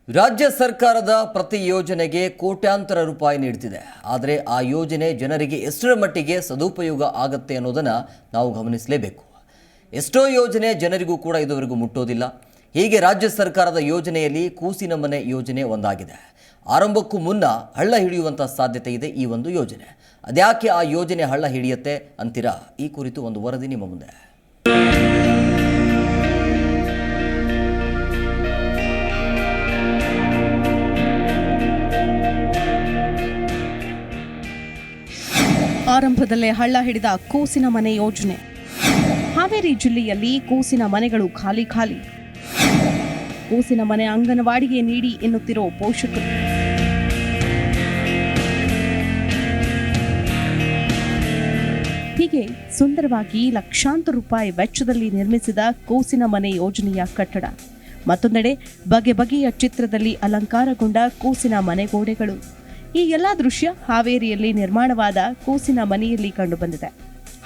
ರಾಜ್ಯ ಸರ್ಕಾರದ ಪ್ರತಿ ಯೋಜನೆಗೆ ಕೋಟ್ಯಾಂತರ ರೂಪಾಯಿ ನೀಡುತ್ತಿದೆ. ಆದರೆ ಆ ಯೋಜನೆ ಜನರಿಗೆ ಎಷ್ಟರ ಮಟ್ಟಿಗೆ ಸದುಪಯೋಗ ಆಗುತ್ತೆ ಅನ್ನೋದನ್ನು ನಾವು ಗಮನಿಸಲೇಬೇಕು. ಎಷ್ಟೋ ಯೋಜನೆ ಜನರಿಗೂ ಕೂಡ ಇದುವರೆಗೂ ಮುಟ್ಟೋದಿಲ್ಲ. ಹೀಗೆ ರಾಜ್ಯ ಸರ್ಕಾರದ ಯೋಜನೆಯಲ್ಲಿ ಕೂಸಿನ ಮನೆ ಯೋಜನೆ ಒಂದಾಗಿದೆ. ಆರಂಭಕ್ಕೂ ಮುನ್ನ ಹಳ್ಳ ಹಿಡಿಯುವಂಥ ಸಾಧ್ಯತೆ ಇದೆ ಈ ಒಂದು ಯೋಜನೆ. ಅದ್ಯಾಕೆ ಆ ಯೋಜನೆ ಹಳ್ಳ ಹಿಡಿಯುತ್ತೆ ಅಂತೀರಾ? ಈ ಕುರಿತು ಒಂದು ವರದಿ ನಿಮ್ಮ ಮುಂದೆ. ಆರಂಭದಲ್ಲೇ ಹಳ್ಳ ಹಿಡಿದ ಕೂಸಿನ ಮನೆ ಯೋಜನೆ. ಹಾವೇರಿ ಜಿಲ್ಲೆಯಲ್ಲಿ ಕೂಸಿನ ಮನೆಗಳು ಖಾಲಿ. ಕೂಸಿನ ಮನೆ ಅಂಗನವಾಡಿಗೆ ನೀಡಿ ಎನ್ನುತ್ತಿರೋ ಪೋಷಕರು. ಹೀಗೆ ಸುಂದರವಾಗಿ ಲಕ್ಷಾಂತರ ರೂಪಾಯಿ ವೆಚ್ಚದಲ್ಲಿ ನಿರ್ಮಿಸಿದ ಕೂಸಿನ ಮನೆ ಯೋಜನೆಯ ಕಟ್ಟಡ. ಮತ್ತೊಂದೆಡೆ ಬಗೆ ಬಗೆಯ ಚಿತ್ರದಲ್ಲಿ ಅಲಂಕಾರಗೊಂಡ ಕೂಸಿನ ಮನೆಗೋಡೆಗಳು. ಈ ಎಲ್ಲ ದೃಶ್ಯ ಹಾವೇರಿಯಲ್ಲಿ ನಿರ್ಮಾಣವಾದ ಕೂಸಿನ ಮನೆಯಲ್ಲಿ ಕಂಡುಬಂದಿದೆ.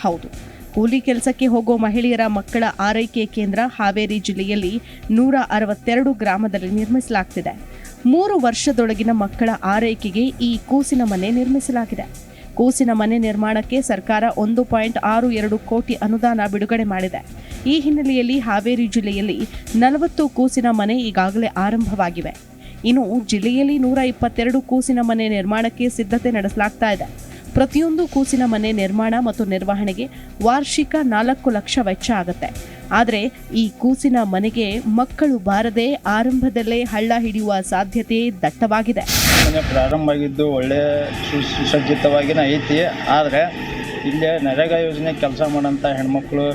ಹೌದು, ಕೂಲಿ ಕೆಲಸಕ್ಕೆ ಹೋಗೋ ಮಹಿಳೆಯರ ಮಕ್ಕಳ ಆರೈಕೆ ಕೇಂದ್ರ ಹಾವೇರಿ ಜಿಲ್ಲೆಯಲ್ಲಿ 162 ಗ್ರಾಮದಲ್ಲಿ ನಿರ್ಮಿಸಲಾಗ್ತಿದೆ. 3 ವರ್ಷದೊಳಗಿನ ಮಕ್ಕಳ ಆರೈಕೆಗೆ ಈ ಕೂಸಿನ ಮನೆ ನಿರ್ಮಿಸಲಾಗಿದೆ. ಕೂಸಿನ ಮನೆ ನಿರ್ಮಾಣಕ್ಕೆ ಸರ್ಕಾರ 1.62 ಕೋಟಿ ಅನುದಾನ ಬಿಡುಗಡೆ ಮಾಡಿದೆ. ಈ ಹಿನ್ನೆಲೆಯಲ್ಲಿ ಹಾವೇರಿ ಜಿಲ್ಲೆಯಲ್ಲಿ 40 ಕೂಸಿನ ಮನೆ ಈಗಾಗಲೇ ಆರಂಭವಾಗಿವೆ. ಇನ್ನು ಜಿಲ್ಲೆಯಲ್ಲಿ 122 ಕೂಸಿನ ಮನೆ ನಿರ್ಮಾಣಕ್ಕೆ ಸಿದ್ಧತೆ ನಡೆಸಲಾಗ್ತಾ ಇದೆ. ಪ್ರತಿಯೊಂದು ಕೂಸಿನ ಮನೆ ನಿರ್ಮಾಣ ಮತ್ತು ನಿರ್ವಹಣೆಗೆ ವಾರ್ಷಿಕ 4 ಲಕ್ಷ ವೆಚ್ಚ ಆಗುತ್ತೆ. ಆದರೆ ಈ ಕೂಸಿನ ಮನೆಗೆ ಮಕ್ಕಳು ಬಾರದೆ ಆರಂಭದಲ್ಲೇ ಹಳ್ಳ ಹಿಡಿಯುವ ಸಾಧ್ಯತೆ ದಟ್ಟವಾಗಿದೆ. ಮನೆ ಪ್ರಾರಂಭ ಆಗಿದ್ದು ಒಳ್ಳೆ ಸುಸಜ್ಜಿತವಾಗಿನ ಐತಿ. ಆದರೆ ಇಲ್ಲೇ ನರೇಗಾ ಯೋಜನೆ ಕೆಲಸ ಮಾಡೋಂಥ ಹೆಣ್ಮಕ್ಳು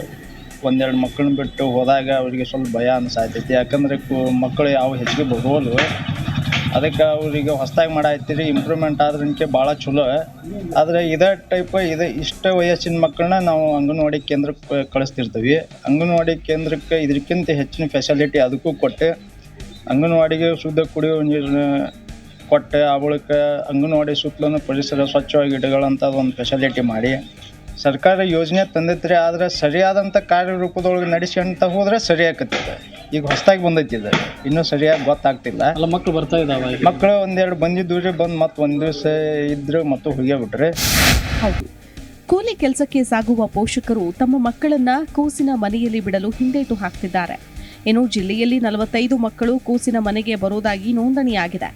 ಒಂದೆರಡು ಮಕ್ಕಳನ್ನ ಬಿಟ್ಟು ಹೋದಾಗ ಅವರಿಗೆ ಸ್ವಲ್ಪ ಭಯ ಅನಿಸಾಯ್ತೈತಿ. ಯಾಕಂದರೆ ಮಕ್ಕಳು ಯಾವ ಹೆಚ್ಚಿಗೆ ಬರೋದು, ಅದಕ್ಕೆ ಅವರಿಗೆ ಹೊಸದಾಗಿ ಮಾಡಾಯ್ತೀರಿ ಇಂಪ್ರೂವ್ಮೆಂಟ್ ಆದ್ರಕ್ಕೆ ಭಾಳ ಚಲೋ. ಆದರೆ ಇದೇ ಟೈಪ್ ಇಷ್ಟ ವಯಸ್ಸಿನ ಮಕ್ಕಳನ್ನ ನಾವು ಅಂಗನವಾಡಿ ಕೇಂದ್ರಕ್ಕೆ ಕಳಿಸ್ತಿರ್ತೀವಿ. ಅಂಗನವಾಡಿ ಕೇಂದ್ರಕ್ಕೆ ಇದಕ್ಕಿಂತ ಹೆಚ್ಚಿನ ಫೆಸಿಲಿಟಿ ಅದಕ್ಕೂ ಕೊಟ್ಟು ಅಂಗನವಾಡಿಗೆ ಶುದ್ಧ ಕುಡಿಯುವ ನೀರನ್ನ ಕೊಟ್ಟು ಅವಳಕ್ಕೆ ಅಂಗನವಾಡಿ ಸುತ್ತಲೂ ಪರಿಸರ ಸ್ವಚ್ಛವಾಗಿ ಇಡಗಳಂಥದ್ದು ಒಂದು ಫೆಸಿಲಿಟಿ ಮಾಡಿ ಸರ್ಕಾರ ಯೋಜನೆ ತಂದೈತ್ರಿ. ಆದರೆ ಸರಿಯಾದಂಥ ಕಾರ್ಯರೂಪದೊಳಗೆ ನಡೆಸ್ಕೊಂತ ಹೋದ್ರೆ ಸರಿ ಆಕತ್ತಿದೆ. ಈಗ ಹೊಸದಾಗಿ ಬಂದೈತಿದೆ, ಇನ್ನೂ ಸರಿಯಾಗಿ ಗೊತ್ತಾಗ್ತಿಲ್ಲ. ಅಲ್ಲ, ಮಕ್ಕಳು ಬರ್ತಾ ಇದ್ದಾವೆ. ಮಕ್ಕಳು ಒಂದೆರಡು ಬಂದಿದ್ದು ರೀ, ಬಂದು ಮತ್ತೆ ಒಂದು ದಿವಸ ಇದ್ರು ಮತ್ತು ಹೋಗೇ ಬಿಟ್ರೆ. ಹೌದು, ಕೂಲಿ ಕೆಲಸಕ್ಕೆ ಸಾಗುವ ಪೋಷಕರು ತಮ್ಮ ಮಕ್ಕಳನ್ನ ಕೂಸಿನ ಮನೆಯಲ್ಲಿ ಬಿಡಲು ಹಿಂದೇಟು ಹಾಕ್ತಿದ್ದಾರೆ. ಇನ್ನು ಜಿಲ್ಲೆಯಲ್ಲಿ 45 ಮಕ್ಕಳು ಕೂಸಿನ ಮನೆಗೆ ಬರುವುದಾಗಿ ನೋಂದಣಿಯಾಗಿದೆ.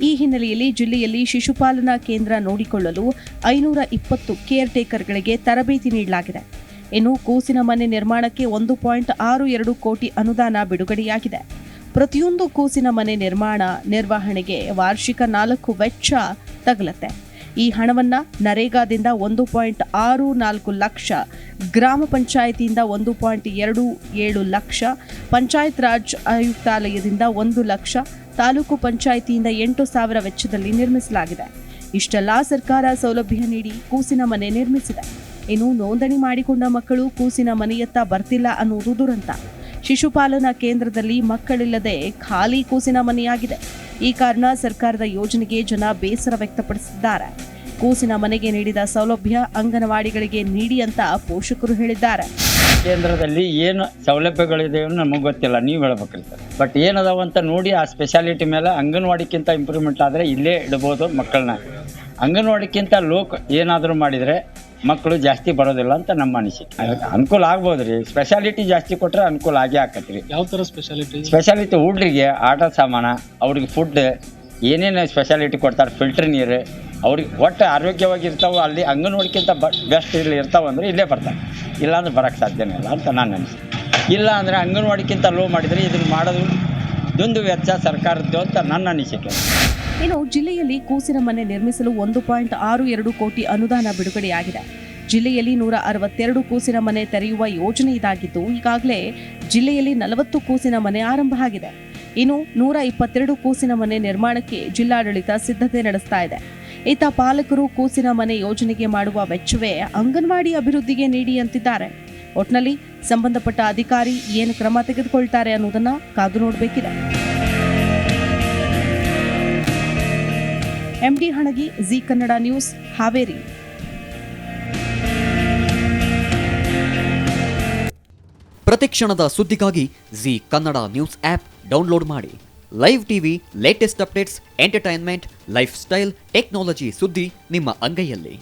ಈ ಹಿನ್ನೆಲೆಯಲ್ಲಿ ಜಿಲ್ಲೆಯಲ್ಲಿ ಶಿಶುಪಾಲನಾ ಕೇಂದ್ರ ನೋಡಿಕೊಳ್ಳಲು 520 ಕೇರ್ ಟೇಕರ್ಗಳಿಗೆ ತರಬೇತಿ ನೀಡಲಾಗಿದೆ. ಇನ್ನು ಕೂಸಿನ ಮನೆ ನಿರ್ಮಾಣಕ್ಕೆ 1.62 ಕೋಟಿ ಅನುದಾನ ಬಿಡುಗಡೆಯಾಗಿದೆ. ಪ್ರತಿಯೊಂದು ಕೂಸಿನ ಮನೆ ನಿರ್ಮಾಣ ನಿರ್ವಹಣೆಗೆ ವಾರ್ಷಿಕ 4 ವೆಚ್ಚ ತಗಲುತ್ತೆ. ಈ ಹಣವನ್ನ ನರೇಗಾದಿಂದ 1.64 ಲಕ್ಷ, ಗ್ರಾಮ ಪಂಚಾಯಿತಿಯಿಂದ 1.27 ಲಕ್ಷ, ಪಂಚಾಯತ್ ರಾಜ್ ಆಯುಕ್ತಾಲಯದಿಂದ 1 ಲಕ್ಷ, ತಾಲೂಕು ಪಂಚಾಯಿತಿಯಿಂದ 8,000 ವೆಚ್ಚದಲ್ಲಿ ನಿರ್ಮಿಸಲಾಗಿದೆ. ಇಷ್ಟೆಲ್ಲ ಸರ್ಕಾರ ಸೌಲಭ್ಯ ನೀಡಿ ಕೂಸಿನ ಮನೆ ನಿರ್ಮಿಸಿದೆ. ಇನ್ನು ನೋಂದಣಿ ಮಾಡಿಕೊಂಡ ಮಕ್ಕಳು ಕೂಸಿನ ಮನೆಯತ್ತ ಬರ್ತಿಲ್ಲ ಅನ್ನುವುದು ದುರಂತ. ಶಿಶುಪಾಲನಾ ಕೇಂದ್ರದಲ್ಲಿ ಮಕ್ಕಳಿಲ್ಲದೆ ಖಾಲಿ ಕೂಸಿನ ಮನೆಯಾಗಿದೆ. ಈ ಕಾರಣ ಸರ್ಕಾರದ ಯೋಜನೆಗೆ ಜನ ಬೇಸರ ವ್ಯಕ್ತಪಡಿಸಿದ್ದಾರೆ. ಕೂಸಿನ ಮನೆಗೆ ನೀಡಿದ ಸೌಲಭ್ಯ ಅಂಗನವಾಡಿಗಳಿಗೆ ನೀಡಿ ಅಂತ ಪೋಷಕರು ಹೇಳಿದ್ದಾರೆ. ಕೇಂದ್ರದಲ್ಲಿ ಏನು ಸೌಲಭ್ಯಗಳಿದೆ ನಮಗೆ ಗೊತ್ತಿಲ್ಲ, ನೀವು ಹೇಳ್ಬೇಕ್ರಿ ಸರ್. ಬಟ್ ಏನದಾವ ಅಂತ ನೋಡಿ ಆ ಸ್ಪೆಷಾಲಿಟಿ ಮೇಲೆ ಅಂಗನವಾಡಿಕ್ಕಿಂತ ಇಂಪ್ರೂವ್ಮೆಂಟ್ ಆದರೆ ಇಲ್ಲೇ ಇಡ್ಬೋದು ಮಕ್ಕಳನ್ನ. ಅಂಗನವಾಡಿಕ್ಕಿಂತ ಲೋಕ್ ಏನಾದರೂ ಮಾಡಿದರೆ ಮಕ್ಕಳು ಜಾಸ್ತಿ ಬರೋದಿಲ್ಲ ಅಂತ ನಮ್ಮ ಅನಿಸಿಕೆ. ಅನುಕೂಲ ಆಗ್ಬೋದು ರೀ, ಸ್ಪೆಷಾಲಿಟಿ ಜಾಸ್ತಿ ಕೊಟ್ಟರೆ ಅನುಕೂಲ ಆಗೇ ಆಕತ್ರಿ. ಯಾವ ಥರ ಸ್ಪೆಷಾಲಿಟಿ? ಹುಡ್ರಿಗೆ ಆಟ ಸಾಮಾನ, ಅವ್ರಿಗೆ ಫುಡ್ ಏನೇನು ಸ್ಪೆಷಾಲಿಟಿ ಕೊಡ್ತಾರೆ, ಫಿಲ್ಟರ್ ನೀರು, ಅವ್ರಿಗೆ ಒಟ್ಟು ಆರೋಗ್ಯವಾಗಿರ್ತಾವೆ. ಅಲ್ಲಿ ಅಂಗನವಾಡಿಕ್ಕಿಂತ ಬೆಸ್ಟ್ ಇಲ್ಲಿ ಇರ್ತಾವಂದ್ರೆ ಇಲ್ಲೇ ಬರ್ತಾರೆ, ಇಲ್ಲಾಂದ್ರೆ ಬರೋಕ್ಕೆ ಸಾಧ್ಯನೇ ಇಲ್ಲ ಅಂತ ನಾನು ಅನಿಸಿಕೆ. ಇಲ್ಲ ಅಂದರೆ ಅಂಗನವಾಡಿಕ್ಕಿಂತ ಲೋ ಮಾಡಿದರೆ ಇದನ್ನು ಮಾಡೋದು ಇದೊಂದು ವೆಚ್ಚ ಸರ್ಕಾರದ್ದು ಅಂತ ನನ್ನ ಅನಿಸಿಕೆ. ಇನ್ನು ಜಿಲ್ಲೆಯಲ್ಲಿ ಕೂಸಿನ ಮನೆ ನಿರ್ಮಿಸಲು 1.62 ಕೋಟಿ ಅನುದಾನ ಬಿಡುಗಡೆಯಾಗಿದೆ. ಜಿಲ್ಲೆಯಲ್ಲಿ 162 ಕೂಸಿನ ಮನೆ ತೆರೆಯುವ ಯೋಜನೆ ಇದಾಗಿದ್ದು ಈಗಾಗಲೇ ಜಿಲ್ಲೆಯಲ್ಲಿ 40 ಕೂಸಿನ ಮನೆ ಆರಂಭ ಆಗಿದೆ. ಇನ್ನು 122 ಕೂಸಿನ ಮನೆ ನಿರ್ಮಾಣಕ್ಕೆ ಜಿಲ್ಲಾಡಳಿತ ಸಿದ್ಧತೆ ನಡೆಸ್ತಾ ಇದೆ. ಇತ್ತ ಪಾಲಕರು ಕೂಸಿನ ಮನೆ ಯೋಜನೆಗೆ ಮಾಡುವ ವೆಚ್ಚವೇ ಅಂಗನವಾಡಿ ಅಭಿವೃದ್ಧಿಗೆ ನೀಡಿ ಅಂತಿದ್ದಾರೆ. ಒಟ್ನಲ್ಲಿ ಸಂಬಂಧಪಟ್ಟ ಅಧಿಕಾರಿ ಏನು ಕ್ರಮ ತೆಗೆದುಕೊಳ್ತಾರೆ ಅನ್ನೋದನ್ನ ಕಾದು ನೋಡಬೇಕಿದೆ. MD ಹಣಗಿ, ಜಿ ಕನ್ನಡ ನ್ಯೂಸ್, ಹಾವೇರಿ. ಪ್ರತಿಕ್ಷಣದ ಸುದ್ದಿಗಾಗಿ Zee Kannada news app download ಮಾಡಿ. Live TV, latest updates, entertainment, lifestyle, technology ಸುದ್ದಿ ನಿಮ್ಮ ಅಂಗೈಯಲ್ಲಿ.